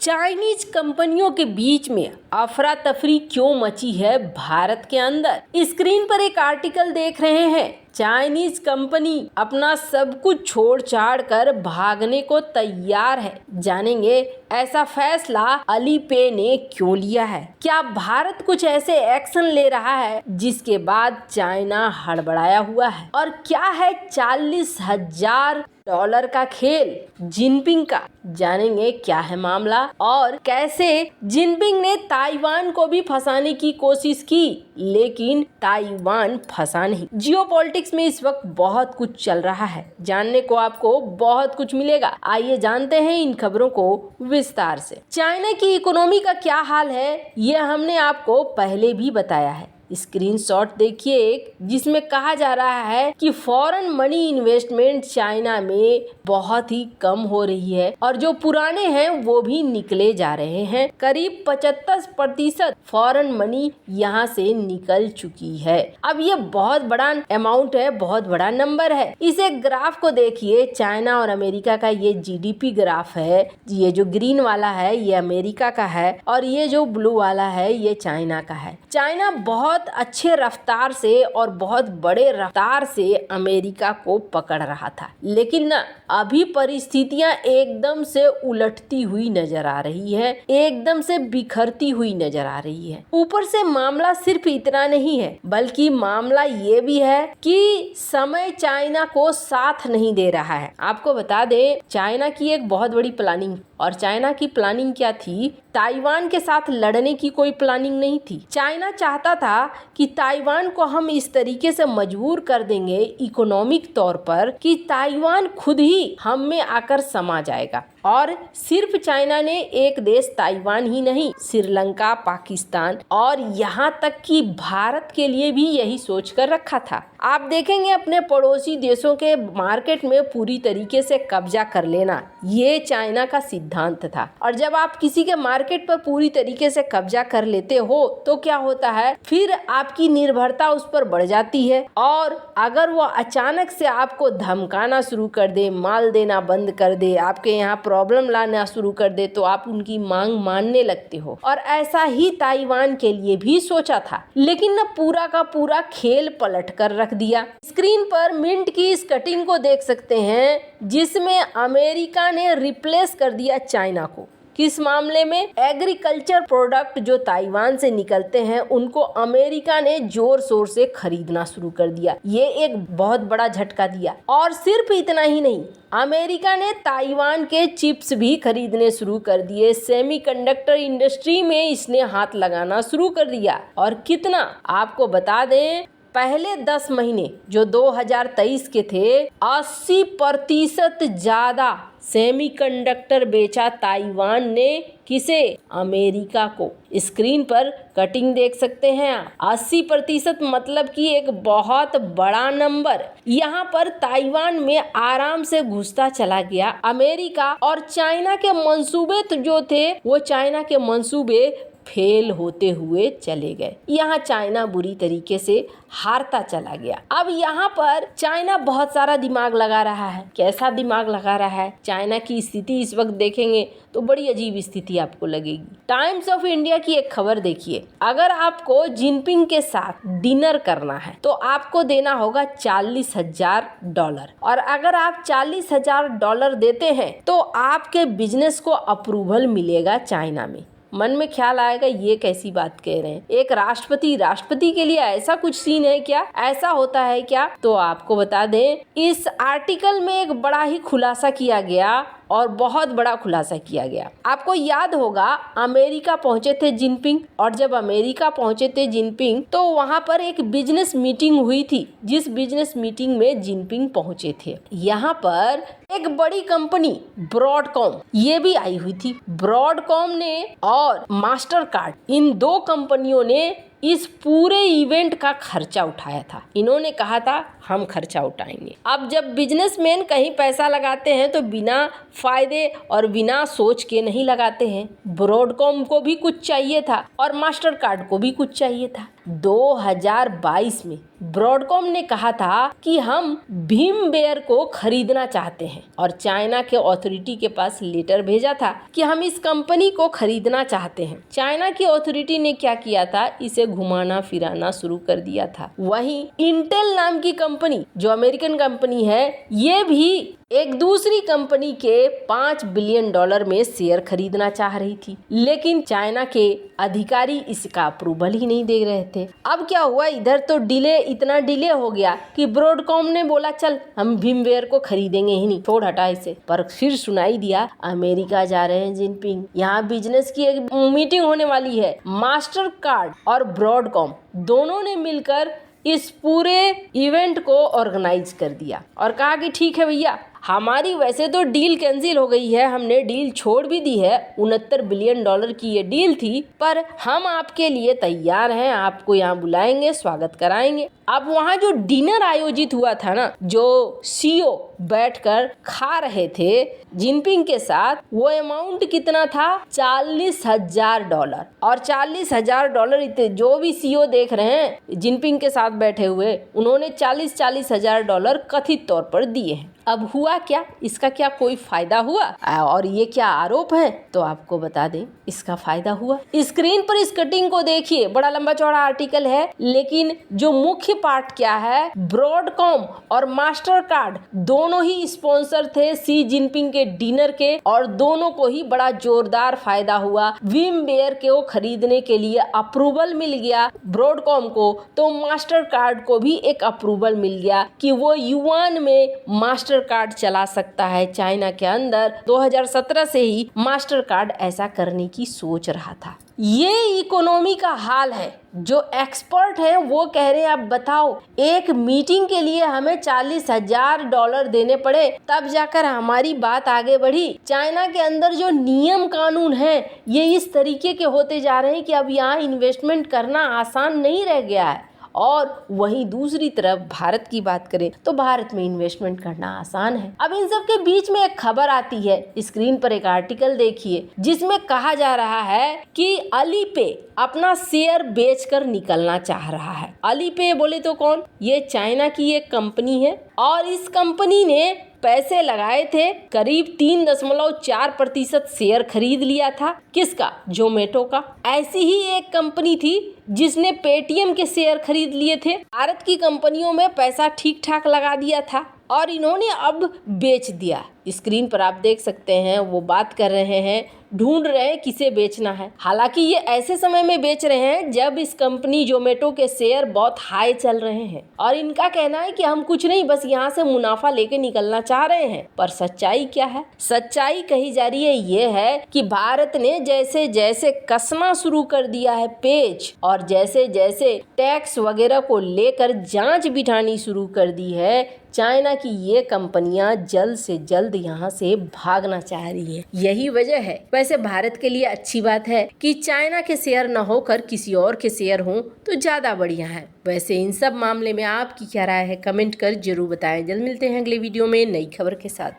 Chinese कंपनियों के बीच में अफरा तफरी क्यों मची है भारत के अंदर। स्क्रीन पर एक आर्टिकल देख रहे हैं। चाइनीज कंपनी अपना सब कुछ छोड़ छाड़ कर भागने को तैयार है। जानेंगे ऐसा फैसला अलीपे ने क्यों लिया है। क्या भारत कुछ ऐसे एक्शन ले रहा है जिसके बाद चाइना हड़बड़ाया हुआ है। और क्या है 40,000 डॉलर का खेल जिनपिंग का। जानेंगे क्या है मामला और कैसे जिनपिंग ने ताइवान को भी फंसाने की कोशिश की लेकिन ताइवान फंसा नहीं। जियोपॉलिटिक्स में इस वक्त बहुत कुछ चल रहा है। जानने को आपको बहुत कुछ मिलेगा। आइए जानते हैं इन खबरों को विस्तार से। चाइना की इकोनॉमी का क्या हाल है ये हमने आपको पहले भी बताया है। स्क्रीनशॉट देखिए एक, जिसमें कहा जा रहा है कि फॉरेन मनी इन्वेस्टमेंट चाइना में बहुत ही कम हो रही है और जो पुराने हैं वो भी निकले जा रहे हैं। करीब 75% फॉरेन मनी यहाँ से निकल चुकी है। अब ये बहुत बड़ा अमाउंट है, बहुत बड़ा नंबर है। इस एक ग्राफ को देखिए, चाइना और अमेरिका का ये जीडीपी ग्राफ है। ये जो ग्रीन वाला है ये अमेरिका का है और ये जो ब्लू वाला है ये चाइना का है। चाइना बहुत अच्छे रफ्तार से और बहुत बड़े रफ्तार से अमेरिका को पकड़ रहा था, लेकिन ना अभी परिस्थितियां एकदम से उलटती हुई नजर आ रही है, एकदम से बिखरती हुई नजर आ रही है। ऊपर से मामला सिर्फ इतना नहीं है बल्कि मामला ये भी है कि समय चाइना को साथ नहीं दे रहा है। आपको बता दें चाइना की एक बहुत बड़ी प्लानिंग, और चाइना की प्लानिंग क्या थी, ताइवान के साथ लड़ने की कोई प्लानिंग नहीं थी। चाइना चाहता था कि ताइवान को हम इस तरीके से मजबूर कर देंगे इकोनॉमिक तौर पर कि ताइवान खुद ही हम में आकर समा जाएगा। और सिर्फ चाइना ने एक देश ताइवान ही नहीं, श्रीलंका, पाकिस्तान और यहाँ तक कि भारत के लिए भी यही सोच कर रखा था। आप देखेंगे अपने पड़ोसी देशों के मार्केट में पूरी तरीके से कब्जा कर लेना, ये चाइना का सिद्धांत था। और जब आप किसी के मार्केट पर पूरी तरीके से कब्जा कर लेते हो तो क्या होता है, फिर आपकी निर्भरता उस पर बढ़ जाती है। और अगर वो अचानक से आपको धमकाना शुरू कर दे, माल देना बंद कर दे, आपके यहाँ प्रॉब्लम लाना शुरू कर दे तो आप उनकी मांग मानने लगते हो। और ऐसा ही ताइवान के लिए भी सोचा था, लेकिन न पूरा का पूरा खेल पलट कर रख दिया। स्क्रीन पर मिंट की इस कटिंग को देख सकते हैं जिसमें अमेरिका ने रिप्लेस कर दिया चाइना को। किस मामले में, एग्रीकल्चर प्रोडक्ट जो ताइवान से निकलते हैं उनको अमेरिका ने जोर शोर से खरीदना शुरू कर दिया। ये एक बहुत बड़ा झटका दिया। और सिर्फ इतना ही नहीं, अमेरिका ने ताइवान के चिप्स भी खरीदने शुरू कर दिए। सेमीकंडक्टर इंडस्ट्री में इसने हाथ लगाना शुरू कर दिया। और कितना, आपको बता दें पहले 10 महीने जो 2023 के थे, 80% ज्यादा सेमीकंडक्टर बेचा ताइवान ने। किसे? अमेरिका को। स्क्रीन पर कटिंग देख सकते हैं आप, 80% मतलब कि एक बहुत बड़ा नंबर। यहाँ पर ताइवान में आराम से घुसता चला गया अमेरिका। और चाइना के मंसूबे जो थे वो चाइना के मंसूबे फेल होते हुए चले गए। यहाँ चाइना बुरी तरीके से हारता चला गया। अब यहाँ पर चाइना बहुत सारा दिमाग लगा रहा है। कैसा दिमाग लगा रहा है? चाइना की स्थिति इस वक्त देखेंगे तो बड़ी अजीब स्थिति आपको लगेगी। टाइम्स ऑफ इंडिया की एक खबर देखिए, अगर आपको जिनपिंग के साथ डिनर करना है तो आपको देना होगा 40,000 डॉलर। और अगर आप 40,000 डॉलर देते हैं तो आपके बिजनेस को अप्रूवल मिलेगा चाइना में। मन में ख्याल आएगा ये कैसी बात कह रहे हैं, एक राष्ट्रपति के लिए ऐसा कुछ सीन है क्या, ऐसा होता है क्या? तो आपको बता दें इस आर्टिकल में एक बड़ा ही खुलासा किया गया और बहुत बड़ा खुलासा किया गया। आपको याद होगा अमेरिका पहुंचे थे जिनपिंग, और जब अमेरिका पहुंचे थे जिनपिंग तो वहां पर एक बिजनेस मीटिंग हुई थी, जिस बिजनेस मीटिंग में जिनपिंग पहुंचे थे। यहाँ पर एक बड़ी कंपनी ब्रॉडकॉम ये भी आई हुई थी। ब्रॉडकॉम ने और मास्टर कार्ड, इन दो कंपनियों ने इस पूरे इवेंट का खर्चा उठाया था। इन्होंने कहा था हम खर्चा उठाएंगे। अब जब बिजनेसमैन कहीं पैसा लगाते हैं तो बिना फायदे और बिना सोच के नहीं लगाते हैं। ब्रॉडकॉम को भी कुछ चाहिए था और मास्टर कार्ड को भी कुछ चाहिए था। 2022 में ब्रॉडकॉम ने कहा था कि हम VMware को खरीदना चाहते हैं और चाइना के अथॉरिटी के पास लेटर भेजा था कि हम इस कंपनी को खरीदना चाहते हैं। चाइना की अथॉरिटी ने क्या किया था, इसे घुमाना फिराना शुरू कर दिया था। वहीं इंटेल नाम की कंपनी जो अमेरिकन कंपनी है, ये भी एक दूसरी कंपनी के $5 बिलियन में शेयर खरीदना चाह रही थी, लेकिन चाइना के अधिकारी इसका अप्रूवल ही नहीं दे रहे थे। अब क्या हुआ, इधर तो इतना डिले हो गया कि ब्रॉडकॉम ने बोला चल हम VMware को खरीदेंगे ही नहीं, छोड़ हटा इसे। पर फिर सुनाई दिया अमेरिका जा रहे हैं जिनपिंग, यहाँ बिजनेस की एक मीटिंग होने वाली है। मास्टर कार्ड और ब्रॉडकॉम दोनों ने मिलकर इस पूरे इवेंट को ऑर्गेनाइज कर दिया और कहा कि ठीक है भैया, हमारी वैसे तो डील कैंसिल हो गई है, हमने डील छोड़ भी दी है, $69 बिलियन की ये डील थी, पर हम आपके लिए तैयार हैं, आपको यहाँ बुलाएंगे, स्वागत कराएंगे। अब वहाँ जो डिनर आयोजित हुआ था ना, जो CEO बैठकर खा रहे थे जिनपिंग के साथ, वो अमाउंट कितना था, $40,000। और $40,000 इतने जो भी CEO देख रहे हैं जिनपिंग के साथ बैठे हुए, उन्होंने $40,000 कथित तौर पर दिए हैं। अब हुआ क्या, इसका क्या कोई फायदा हुआ और ये क्या आरोप है, तो आपको बता दें इसका फायदा हुआ। स्क्रीन पर इस कटिंग को देखिए, बड़ा लंबा चौड़ा आर्टिकल है, लेकिन जो मुख्य पार्ट क्या है, ब्रॉडकॉम और मास्टर कार्ड दोनों ही स्पॉन्सर थे शी जिनपिंग के डिनर के, और दोनों को ही बड़ा जोरदार फायदा हुआ। VMware को खरीदने के लिए अप्रूवल मिल गया ब्रॉडकॉम को, तो मास्टर कार्ड को भी एक अप्रूवल मिल गया कि वो युआन में मास्टर कार्ड चला सकता है चाइना के अंदर। 2017 से ही मास्टर कार्ड ऐसा करने की सोच रहा था। ये इकोनॉमी का हाल है। जो एक्सपर्ट हैं वो कह रहे हैं, अब बताओ, एक मीटिंग के लिए हमें $40,000 देने पड़े तब जाकर हमारी बात आगे बढ़ी। चाइना के अंदर जो नियम कानून हैं ये इस तरीके के होते जा रहे हैं कि अब यहाँ इन्वेस्टमेंट करना आसान नहीं रह गया है। और वहीं दूसरी तरफ भारत की बात करें तो भारत में इन्वेस्टमेंट करना आसान है। अब इन सब के बीच में एक खबर आती है, स्क्रीन पर एक आर्टिकल देखिए जिसमें कहा जा रहा है कि अलीपे अपना शेयर बेचकर निकलना चाह रहा है। अलीपे बोले तो कौन, ये चाइना की एक कंपनी है और इस कंपनी ने पैसे लगाए थे, करीब 3.4% शेयर खरीद लिया था। किसका, जोमेटो का। ऐसी ही एक कंपनी थी जिसने पेटीएम के शेयर खरीद लिए थे। भारत की कंपनियों में पैसा ठीक ठाक लगा दिया था और इन्होंने अब बेच दिया। स्क्रीन पर आप देख सकते हैं वो बात कर रहे हैं, ढूंढ रहे हैं किसे बेचना है। हालांकि ये ऐसे समय में बेच रहे हैं जब इस कंपनी जोमेटो के शेयर बहुत हाई चल रहे हैं और इनका कहना है कि हम कुछ नहीं, बस यहाँ से मुनाफा लेके निकलना चाह रहे हैं। पर सच्चाई क्या है, सच्चाई कही जा रही है ये है कि भारत ने जैसे जैसे कसना शुरू कर दिया है पेच, और जैसे जैसे टैक्स वगैरह को लेकर जांच बिठानी शुरू कर दी है, चाइना की ये कंपनियां जल्द से जल्द यहाँ से भागना चाह रही हैं। यही वजह है। वैसे भारत के लिए अच्छी बात है कि चाइना के शेयर न होकर किसी और के शेयर हों तो ज़्यादा बढ़िया है। वैसे इन सब मामले में आपकी क्या राय है, कमेंट कर जरूर बताएं। जल्द मिलते हैं अगले वीडियो में नई खबर के साथ।